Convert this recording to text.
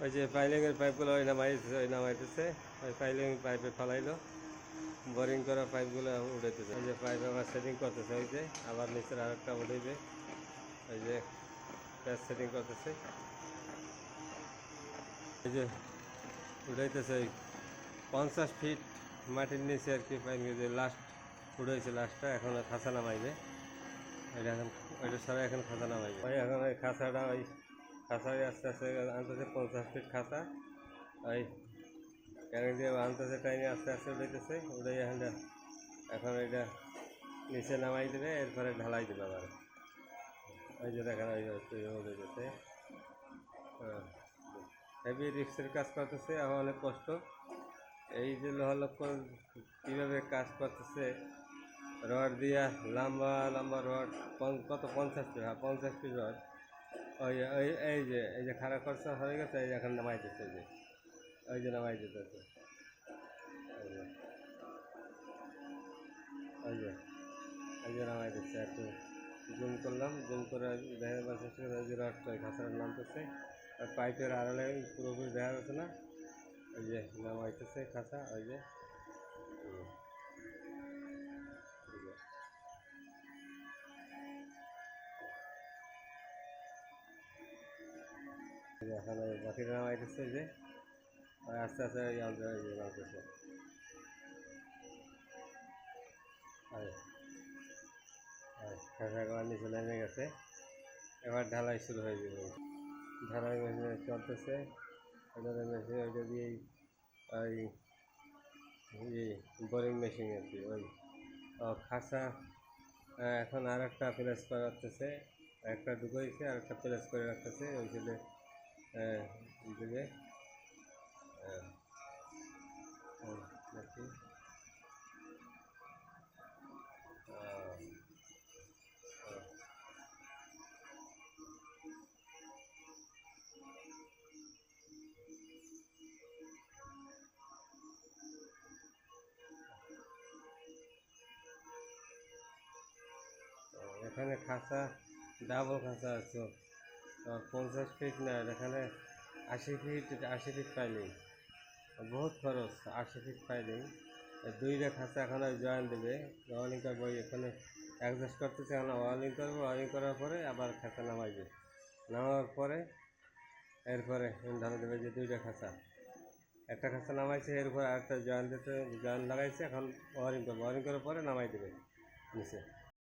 ওই যে পাইলিংয়ের পাইপগুলো ওই নামাইতেছে ওই পাইলিং পাইপে ফালাইলো বোরিং করা পাইপগুলো উঠাইতেছে ওই যে পাইপ আবার সেটিং করতেছে ওই যে আবার নিচের আরেকটা উঠাইবে ওই যে প্যাচ সেটিং করতেছে এই যে উঠাইতেছে ওই 50 ফিট মাটির নিচে আর কি পাইপ যে লাস্ট উঠেছে লাস্টটা এখন খাঁচা নামাইবে ওইটা এখন ওইটা সারা এখন খাঁচা নামাইবে ওই এখন ওই খাঁচাটা ওই খাঁচায় আস্তে আস্তে আনতেছে 50 ফিট খাঁচা ওই ক্যারেট দিয়ে আনতেছে টাইনে আস্তে আস্তে উঠাইতেছে উঠাই এখন এটা নিচে নামাই দেবে এরপরে ঢালাই দেবে আবার ওই যে দেখেন ওই উঠেছে হেভি রিক্সের কাজ করতেছে এখন অনেক কষ্ট এই যে লোহা লক্ষ্য কীভাবে কাজ করতেছে রড দিয়া লম্বা লম্বা রড কত 50 ফিট 50 ফিট রড ওই ওই এই যে খারাপ খরচা হয়ে গেছে এই এখন নামাই দিচ্ছে ওই যে নামাই দিতেছে ওই যে ওই যে নামাই দিচ্ছে একটু জুম করলাম জুম করে দেখা যাচ্ছে ওই যে রডটা ওই খাঁচার নামতেছে আর পাইপের আড়ালে পুরোপুরি দেখা যাচ্ছে না ওই যে নামাইতেছে খাঁচা ওই যে এখন ওই বাকিটা নামাইতেছে যে আস্তে আস্তে ওই নামতেছে খাঁচা নিচে নেমে গেছে এবার ঢালাই শুরু হয়ে যাবে ঢালাই মেশিনে চলতেছে ওটা মেশিন ওইটা দিয়েই ওই বোরিং মেশিন আর কি ওই খাঁচা এখন আর একটা প্লেস করে রাখতেছে একটা ঢুকাইছে আর একটা প্লেস করে রাখতেছে ওই ছেলে দিকে এখানে খাঁচা ডাবল খাঁচা আছে 50 ফিট না এখানে 80 ফিট পাইলিং বহুত খরচ 80 ফিট পাইলিং দুইটা খাঁচা এখন জয়েন দেবে ওয়ার্লিং করবো এখানে অ্যাডজাস্ট করতেছে এখন ওয়ার্লিং করবো ওয়ার্লিং করার পরে আবার খাঁচা নামাইবে নামার পরে এরপরে ঢালা দেবে যে দুইটা খাঁচা একটা খাঁচা নামাইছে এরপর আরেকটা জয়েন দিতে জয়েন লাগাইছে এখন ওয়ারিং করবো ওয়ারিং করার পরে নামাই দেবে নিচে